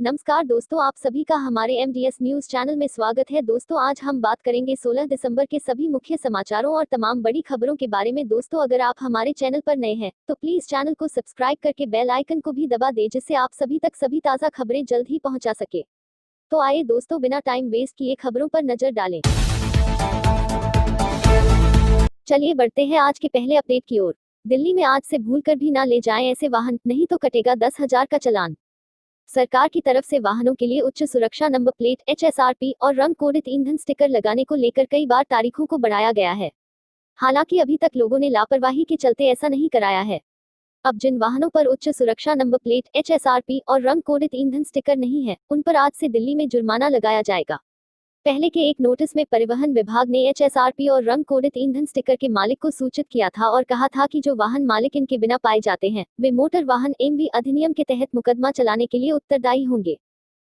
नमस्कार दोस्तों, आप सभी का हमारे एमडीएस न्यूज चैनल में स्वागत है। दोस्तों, आज हम बात करेंगे 16 दिसंबर के सभी मुख्य समाचारों और तमाम बड़ी खबरों के बारे में। दोस्तों, अगर आप हमारे चैनल पर नए हैं तो प्लीज चैनल को सब्सक्राइब करके बेल आइकन को भी दबा दें, जिससे आप सभी तक सभी ताज़ा खबरें जल्द ही पहुंचा सके। तो आइए दोस्तों, बिना टाइम वेस्ट किए खबरों पर नजर डालें। चलिए बढ़ते हैं आज के पहले अपडेट की ओर। दिल्ली में आज से भूलकर भी ना ले जाएं ऐसे वाहन, नहीं तो कटेगा 10,000 का चालान। सरकार की तरफ से वाहनों के लिए उच्च सुरक्षा नंबर प्लेट HSRP और रंग कोडित ईंधन स्टिकर लगाने को लेकर कई बार तारीखों को बढ़ाया गया है। हालांकि अभी तक लोगों ने लापरवाही के चलते ऐसा नहीं कराया है। अब जिन वाहनों पर उच्च सुरक्षा नंबर प्लेट HSRP और रंग कोडित ईंधन स्टिकर नहीं है, उन पर आज से दिल्ली में जुर्माना लगाया जाएगा। पहले के एक नोटिस में परिवहन विभाग ने HSRP और रंग कोडित ईंधन स्टिकर के मालिक को सूचित किया था और कहा था कि जो वाहन मालिक इनके बिना पाए जाते हैं, वे मोटर वाहन एमवी अधिनियम के तहत मुकदमा चलाने के लिए उत्तरदायी होंगे।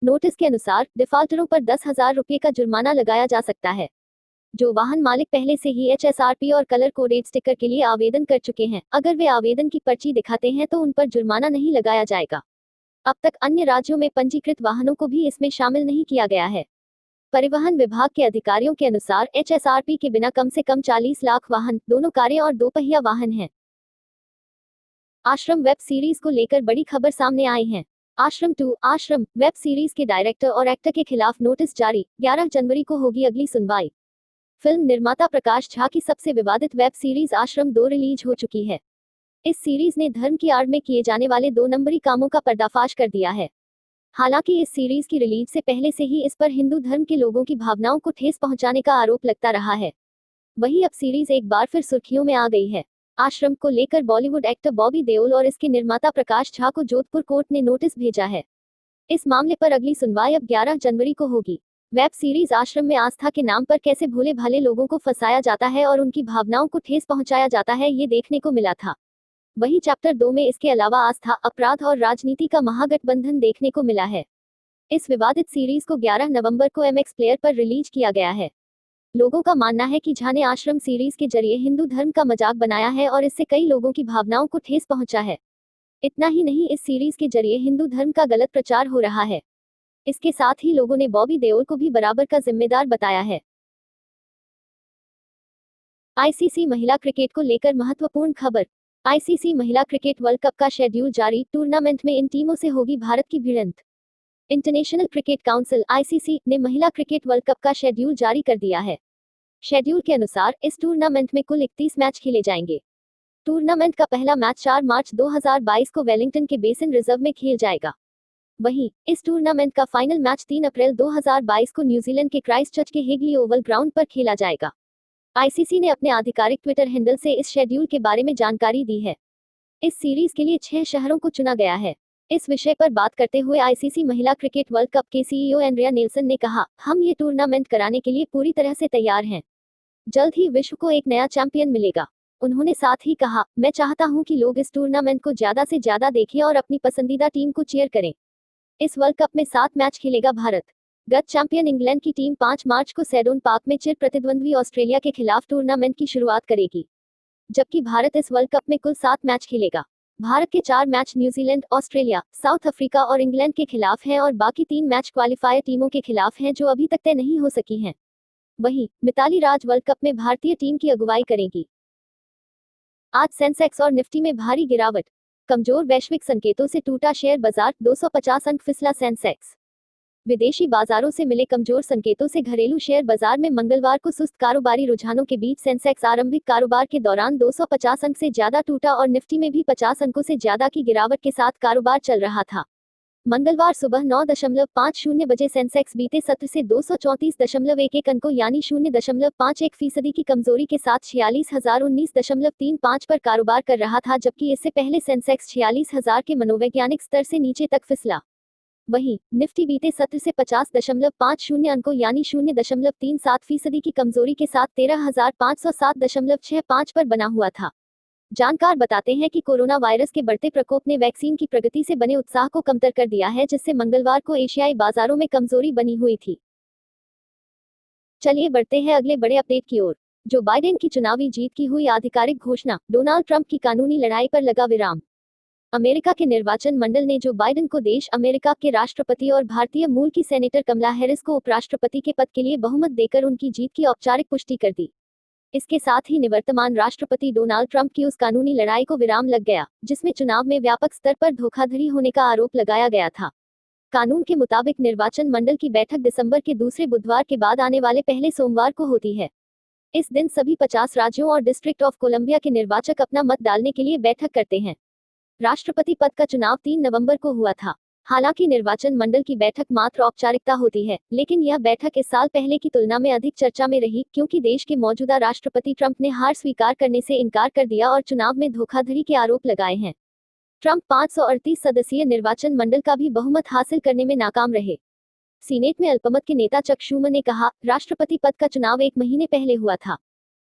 नोटिस के अनुसार डिफॉल्टरों पर 10,000 रुपये का जुर्माना लगाया जा सकता है। जो वाहन मालिक पहले से ही HSRP और कलर कोडेड स्टिकर के लिए आवेदन कर चुके हैं, अगर वे आवेदन की पर्ची दिखाते हैं तो उन पर जुर्माना नहीं लगाया जाएगा। अब तक अन्य राज्यों में पंजीकृत वाहनों को भी इसमें शामिल नहीं किया गया है। परिवहन विभाग के अधिकारियों के अनुसार HSRP के बिना कम से कम 40 लाख वाहन, दोनों कारें और दोपहिया वाहन हैं। आश्रम वेब सीरीज को लेकर बड़ी खबर सामने आई है। आश्रम वेब सीरीज के डायरेक्टर और एक्टर के खिलाफ नोटिस जारी, 11 जनवरी को होगी अगली सुनवाई। फिल्म निर्माता प्रकाश झा की सबसे विवादित वेब सीरीज आश्रम 2 रिलीज हो चुकी है। इस सीरीज ने धर्म की आड़ में किए जाने वाले 2 नंबरी कामों का पर्दाफाश कर दिया है। हालांकि इस सीरीज की रिलीज से पहले से ही इस पर हिंदू धर्म के लोगों की भावनाओं को ठेस पहुंचाने का आरोप लगता रहा है। वहीं अब सीरीज एक बार फिर सुर्खियों में आ गई है। आश्रम को लेकर बॉलीवुड एक्टर बॉबी देओल और इसके निर्माता प्रकाश झा को जोधपुर कोर्ट ने नोटिस भेजा है। इस मामले पर अगली सुनवाई अब 11 जनवरी को होगी। वेब सीरीज आश्रम में आस्था के नाम पर कैसे भोले भाले लोगों को फंसाया जाता है और उनकी भावनाओं को ठेस पहुंचाया जाता है, ये देखने को मिला था। वहीं चैप्टर 2 में इसके अलावा आस्था, अपराध और राजनीति का महागठबंधन देखने को मिला है। इस विवादित सीरीज को 11 नवंबर को MX प्लेयर पर रिलीज किया गया है। लोगों का मानना है कि झा ने आश्रम सीरीज के जरिए हिंदू धर्म का मजाक बनाया है और इससे कई लोगों की भावनाओं को ठेस पहुंचा है। इतना ही नहीं, इस सीरीज के जरिए हिंदू धर्म का गलत प्रचार हो रहा है। इसके साथ ही लोगों ने बॉबी देओल को भी बराबर का जिम्मेदार बताया है। ICC महिला क्रिकेट को लेकर महत्वपूर्ण खबर। ICC महिला क्रिकेट वर्ल्ड कप का शेड्यूल जारी, टूर्नामेंट में इन टीमों से होगी भारत की भिड़ंत। इंटरनेशनल क्रिकेट काउंसिल ICC ने महिला क्रिकेट वर्ल्ड कप का शेड्यूल जारी कर दिया है। शेड्यूल के अनुसार इस टूर्नामेंट में कुल 31 मैच खेले जाएंगे। टूर्नामेंट का पहला मैच 4 मार्च 2022 को वेलिंगटन के बेसिन रिजर्व में खेल जाएगा। वहीं इस टूर्नामेंट का फाइनल मैच 3 अप्रैल 2022 को न्यूजीलैंड के क्राइस्टचर्च के हेगली ओवल ग्राउंड पर खेला जाएगा। ICC ने अपने आधिकारिक ट्विटर हैंडल से इस शेड्यूल के बारे में जानकारी दी है। इस सीरीज के लिए 6 शहरों को चुना गया है। इस विषय पर बात करते हुए ICC महिला क्रिकेट वर्ल्ड कप के CEO एंड्रिया नेल्सन ने कहा, हम ये टूर्नामेंट कराने के लिए पूरी तरह से तैयार हैं। जल्द ही विश्व को एक नया चैंपियन मिलेगा। उन्होंने साथ ही कहा, मैं चाहता हूं कि लोग इस टूर्नामेंट को ज्यादा से ज्यादा देखें और अपनी पसंदीदा टीम को चीयर करें। इस वर्ल्ड कप में 7 मैच खेलेगा भारत। गत चैंपियन इंग्लैंड की टीम 5 मार्च को सेडोन पार्क में चिर प्रतिद्वंद्वी ऑस्ट्रेलिया के खिलाफ टूर्नामेंट की शुरुआत करेगी, जबकि भारत इस वर्ल्ड कप में कुल 7 मैच खेलेगा। भारत के 4 match New Zealand, Australia, south Africa और इंग्लैंड के खिलाफ हैं और बाकी 3 मैच क्वालिफायर टीमों के खिलाफ हैं जो अभी तक तय नहीं हो सकी हैं। वहीं मिताली राज वर्ल्ड कप में भारतीय टीम की अगुवाई करेगी। आज सेंसेक्स और निफ्टी में भारी गिरावट। कमजोर वैश्विक संकेतों से टूटा शेयर बाजार, 250 अंक फिसला सेंसेक्स। विदेशी बाजारों से मिले कमजोर संकेतों से घरेलू शेयर बाजार में मंगलवार को सुस्त कारोबारी रुझानों के बीच सेंसेक्स आरंभिक कारोबार के दौरान 250 अंक से ज्यादा टूटा और निफ्टी में भी 50 अंकों से ज्यादा की गिरावट के साथ कारोबार चल रहा था। मंगलवार सुबह 9.50 बजे सेंसेक्स बीते सत्र से 234.11 अंकों यानी 0.51% की कमजोरी के साथ 46,019.35 पर कारोबार कर रहा था, जबकि इससे पहले सेंसेक्स 46,000 के मनोवैज्ञानिक स्तर से नीचे तक फिसला। वहीं निफ्टी बीते सत्र से 50.50 अंकों यानी 0.37% की कमजोरी के साथ 13,507.65 पर बना हुआ था। जानकार बताते हैं कि कोरोना वायरस के बढ़ते प्रकोप ने वैक्सीन की प्रगति से बने उत्साह को कमतर कर दिया है, जिससे मंगलवार को एशियाई बाजारों में कमजोरी बनी हुई थी। चलिए बढ़ते हैं अगले बड़े अपडेट की ओर। जो बाइडेन की चुनावी जीत की हुई आधिकारिक घोषणा, डोनाल्ड ट्रंप की कानूनी लड़ाई पर लगा विराम। अमेरिका के निर्वाचन मंडल ने जो बाइडेन को देश अमेरिका के राष्ट्रपति और भारतीय मूल की सेनेटर कमला हैरिस को उपराष्ट्रपति के पद के लिए बहुमत देकर उनकी जीत की औपचारिक पुष्टि कर दी। इसके साथ ही निवर्तमान राष्ट्रपति डोनाल्ड ट्रंप की उस कानूनी लड़ाई को विराम लग गया, जिसमें चुनाव में व्यापक स्तर पर धोखाधड़ी होने का आरोप लगाया गया था। कानून के मुताबिक निर्वाचन मंडल की बैठक दिसंबर के दूसरे बुधवार के बाद आने वाले पहले सोमवार को होती है। इस दिन सभी 50 राज्यों और डिस्ट्रिक्ट ऑफ कोलंबिया के निर्वाचक अपना मत डालने के लिए बैठक करते हैं। राष्ट्रपति पद का चुनाव 3 नवंबर को हुआ था। हालांकि निर्वाचन मंडल की बैठक मात्र औपचारिकता होती है, लेकिन यह बैठक इस साल पहले की तुलना में अधिक चर्चा में रही, क्योंकि देश के मौजूदा राष्ट्रपति ट्रंप ने हार स्वीकार करने से इनकार कर दिया और चुनाव में धोखाधड़ी के आरोप लगाए हैं। ट्रंप 538 सदस्यीय निर्वाचन मंडल का भी बहुमत हासिल करने में नाकाम रहे। सीनेट में अल्पमत के नेता चक शूमर ने कहा, राष्ट्रपति पद का चुनाव 1 महीने पहले हुआ था।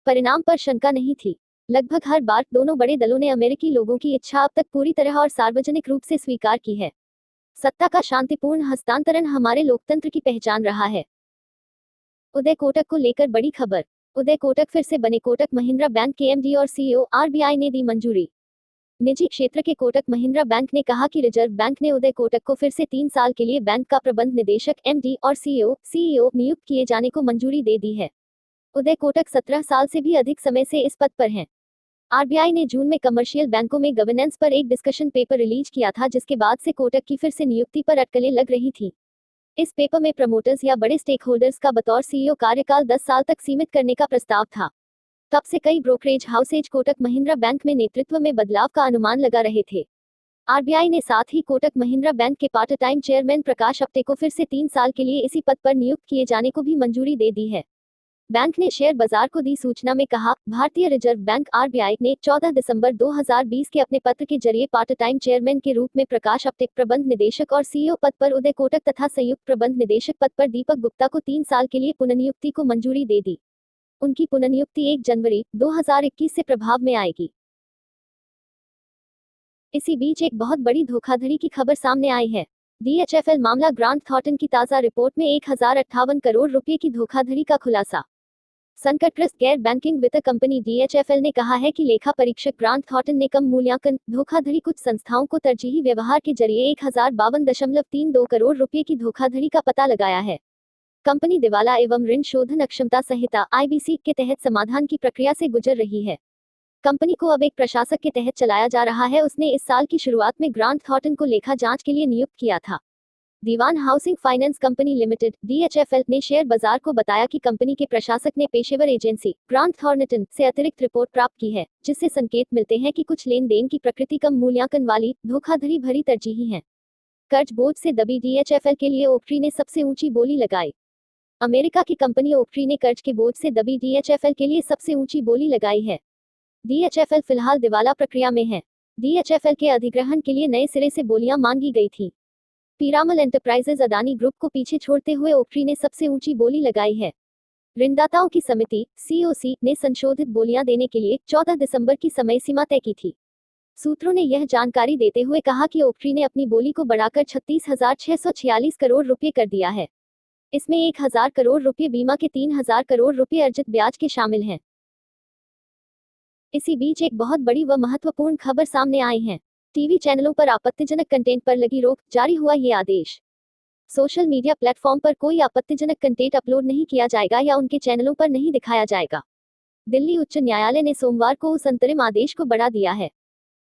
परिणाम पर शंका नहीं थी। लगभग हर बार दोनों बड़े दलों ने अमेरिकी लोगों की इच्छा अब तक पूरी तरह और सार्वजनिक रूप से स्वीकार की है। सत्ता का शांतिपूर्ण हस्तांतरण हमारे लोकतंत्र की पहचान रहा है। उदय कोटक को लेकर बड़ी खबर। उदय कोटक फिर से बने। कोटक महिंद्रा बैंक के एमडी और सीईओ आरबीआई ने दी मंजूरी। निजी क्षेत्र के कोटक महिंद्रा बैंक ने कहा कि रिजर्व बैंक ने उदय कोटक को फिर से 3 साल के लिए बैंक का प्रबंध निदेशक एमडी और सीईओ नियुक्त किए जाने को मंजूरी दे दी है। उदय कोटक 17 साल से भी अधिक समय से इस पद पर हैं। आरबीआई ने जून में कमर्शियल बैंकों में गवर्नेंस पर एक डिस्कशन पेपर रिलीज किया था, जिसके बाद से कोटक की फिर से नियुक्ति पर अटकलें लग रही थी। इस पेपर में प्रमोटर्स या बड़े स्टेक होल्डर्स का बतौर सीईओ कार्यकाल 10 साल तक सीमित करने का प्रस्ताव था। तब से कई brokerage houses Kotak Mahindra bank में नेतृत्व में बदलाव का अनुमान लगा रहे थे। आरबीआई ने साथ ही कोटक महिंद्रा बैंक के पार्ट टाइम चेयरमैन प्रकाश अप्टे को फिर से 3 साल के लिए इसी पद पर नियुक्त किए जाने को भी मंजूरी दे दी है। बैंक ने शेयर बाजार को दी सूचना में कहा, भारतीय रिजर्व बैंक आरबीआई ने 14 दिसंबर 2020 के अपने पत्र के जरिए पार्ट टाइम चेयरमैन के रूप में प्रकाश अप्टे, प्रबंध निदेशक और सीईओ पद पर उदय कोटक तथा संयुक्त प्रबंध निदेशक पद पर दीपक गुप्ता को 3 साल के लिए पुनर्नियुक्ति को मंजूरी दे दी। उनकी पुनर्नियुक्ति 1 जनवरी 2021 से प्रभाव में आएगी। इसी बीच एक बहुत बड़ी धोखाधड़ी की खबर सामने आई है। डीएचएफएल मामला। ग्रांट थॉर्टन की ताजा रिपोर्ट में 1058 करोड़ रुपए की धोखाधड़ी का खुलासा। संकटग्रस्त गैर बैंकिंग वित्त कंपनी डीएचएफएल ने कहा है कि लेखा परीक्षक ग्रांट थॉर्टन ने कम मूल्यांकन धोखाधड़ी कुछ संस्थाओं को तरजीही व्यवहार के जरिए 1052.32 करोड़ रुपए की धोखाधड़ी का पता लगाया है। कंपनी दिवाला एवं ऋण शोधन अक्षमता संहिता आईबीसी के तहत समाधान की प्रक्रिया से गुजर रही है। कंपनी को अब एक प्रशासक के तहत चलाया जा रहा है। उसने इस साल की शुरुआत में ग्रांट थॉर्टन को लेखा जांच के लिए नियुक्त किया था। Dewan housing finance company limited DHFL ने शेयर बाजार को बताया कि कंपनी के प्रशासक ने पेशेवर एजेंसी ग्रांट थॉर्टन से अतिरिक्त रिपोर्ट प्राप्त की है, जिससे संकेत मिलते हैं कि कुछ लेन देन की प्रकृति कम मूल्यांकन वाली धोखाधड़ी भरी तरजीही है। कर्ज बोझ से दबी डीएचएफएल के लिए ओक्ट्री ने सबसे ऊंची बोली लगाई। अमेरिका की कंपनी ओक्ट्री ने कर्ज के बोझ से दबी डीएचएफएल के लिए सबसे ऊंची बोली लगाई है। डीएचएफएल फिलहाल दिवाला प्रक्रिया में है। डीएचएफएल के अधिग्रहण के लिए नए सिरे से बोलियां मांगी गई थी। पीरामल एंटरप्राइजेज अदानी ग्रुप को पीछे छोड़ते हुए ओक्ट्री ने सबसे ऊंची बोली लगाई है। ऋणदाताओं की समिति सीओसी ने संशोधित बोलियां देने के लिए 14 दिसंबर की समय सीमा तय की थी। सूत्रों ने यह जानकारी देते हुए कहा कि ओक्ट्री ने अपनी बोली को बढ़ाकर 36,646 करोड़ रुपए कर दिया है। इसमें 1,000 करोड़ रुपए बीमा के 3,000 करोड़ रुपए अर्जित ब्याज के शामिल हैं। इसी बीच एक बहुत बड़ी व महत्वपूर्ण खबर सामने आई है। टीवी चैनलों पर आपत्तिजनक कंटेंट पर लगी रोक, जारी हुआ ये आदेश। सोशल मीडिया प्लेटफॉर्म पर कोई आपत्तिजनक कंटेंट अपलोड नहीं किया जाएगा या उनके चैनलों पर नहीं दिखाया जाएगा। दिल्ली उच्च न्यायालय ने सोमवार को उस अंतरिम आदेश को बढ़ा दिया है।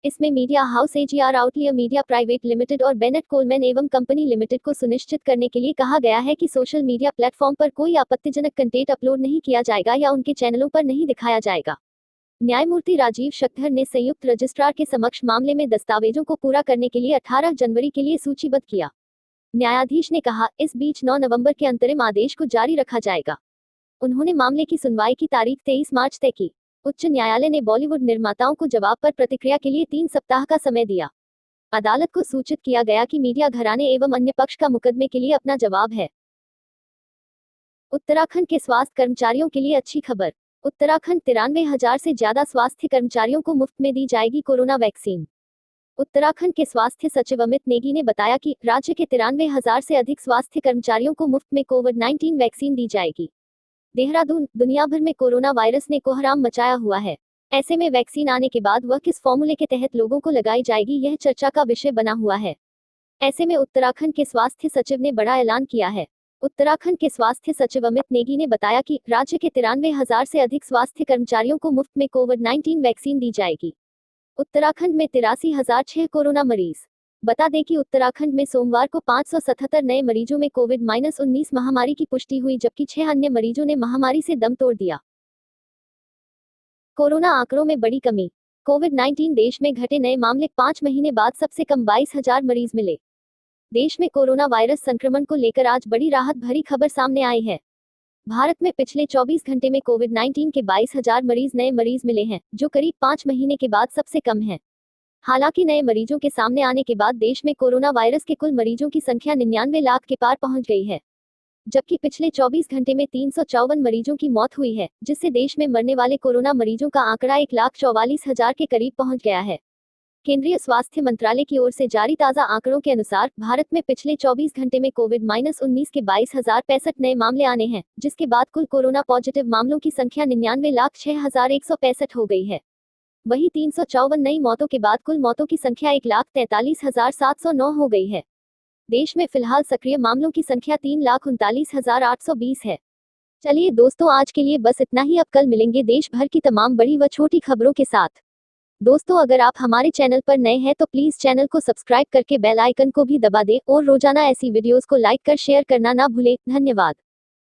इसमें media house AGR outlier media private limited और बेनेट कोलमैन एवं कंपनी लिमिटेड को सुनिश्चित करने के लिए कहा गया है कि सोशल मीडिया प्लेटफॉर्म पर कोई आपत्तिजनक कंटेंट अपलोड नहीं किया जाएगा या उनके चैनलों पर नहीं दिखाया जाएगा। न्यायमूर्ति राजीव शक्धर ने संयुक्त रजिस्ट्रार के समक्ष मामले में दस्तावेजों को पूरा करने के लिए 18 जनवरी के लिए सूचीबद्ध किया। न्यायाधीश ने कहा, इस बीच 9 नवंबर के अंतरिम आदेश को जारी रखा जाएगा। उन्होंने मामले की सुनवाई की तारीख 23 मार्च तय की। उच्च न्यायालय ने बॉलीवुड निर्माताओं को जवाब पर प्रतिक्रिया के लिए 3 सप्ताह का समय दिया। अदालत को सूचित किया गया कि मीडिया घराने एवं अन्य पक्ष का मुकदमे के लिए अपना जवाब है। उत्तराखंड के स्वास्थ्य कर्मचारियों के लिए अच्छी खबर। उत्तराखंड 93,000 से ज्यादा स्वास्थ्य कर्मचारियों को मुफ्त में दी जाएगी कोरोना वैक्सीन। उत्तराखंड के स्वास्थ्य सचिव अमित नेगी ने बताया कि राज्य के 93,000 से अधिक स्वास्थ्य कर्मचारियों को मुफ्त में कोविड-19 वैक्सीन दी जाएगी। देहरादून। दुनिया भर में कोरोना वायरस ने कोहराम मचाया हुआ है। ऐसे में वैक्सीन आने के बाद वह किस फॉर्मूले के तहत लोगों को लगाई जाएगी, यह चर्चा का विषय बना हुआ है। ऐसे में उत्तराखंड के स्वास्थ्य सचिव ने बड़ा ऐलान किया है। उत्तराखंड के स्वास्थ्य सचिव अमित नेगी ने बताया कि राज्य के 93,000 से अधिक स्वास्थ्य कर्मचारियों को मुफ्त में कोविड-19 वैक्सीन दी जाएगी। उत्तराखंड में 83,006 कोरोना मरीज। बता दें कि उत्तराखंड में सोमवार को 577 नए मरीजों में कोविड-19 महामारी की पुष्टि हुई, जबकि 6 अन्य मरीजों ने महामारी से दम तोड़ दिया। कोरोना आंकड़ों में बड़ी कमी। कोविड-19 देश में घटे नए मामले, 5 महीने बाद सबसे कम 22,000 मरीज मिले। देश में कोरोना वायरस संक्रमण को लेकर आज बड़ी राहत भरी खबर सामने आई है। भारत में पिछले 24 घंटे में कोविड-19 के 22,000 नए मरीज मिले हैं, जो करीब 5 महीने के बाद सबसे कम है। हालांकि नए मरीजों के सामने आने के बाद देश में कोरोना वायरस के कुल मरीजों की संख्या 99 लाख के पार पहुंच गई है, जबकि पिछले 24 घंटे में 354 मरीजों की मौत हुई है, जिससे देश में मरने वाले कोरोना मरीजों का आंकड़ा 1,44,000 के करीब पहुंच गया है। केंद्रीय स्वास्थ्य मंत्रालय की ओर से जारी ताज़ा आंकड़ों के अनुसार भारत में पिछले 24 घंटे में कोविड-19 के 22,065 नए मामले आने हैं, जिसके बाद कुल कोरोना पॉजिटिव मामलों की संख्या 99,06,165 हो गई है। वहीं 354 नई मौतों के बाद कुल मौतों की संख्या 1,43,709 हो गई है। देश में फिलहाल सक्रिय मामलों की संख्या 3,39,820 है। चलिए दोस्तों, आज के लिए बस इतना ही। अब कल मिलेंगे देश भर की तमाम बड़ी व छोटी खबरों के साथ। दोस्तों, अगर आप हमारे चैनल पर नए हैं तो प्लीज चैनल को सब्सक्राइब करके बेल आइकन को भी दबा दें और रोजाना ऐसी वीडियोस को लाइक कर शेयर करना ना भूलें। धन्यवाद।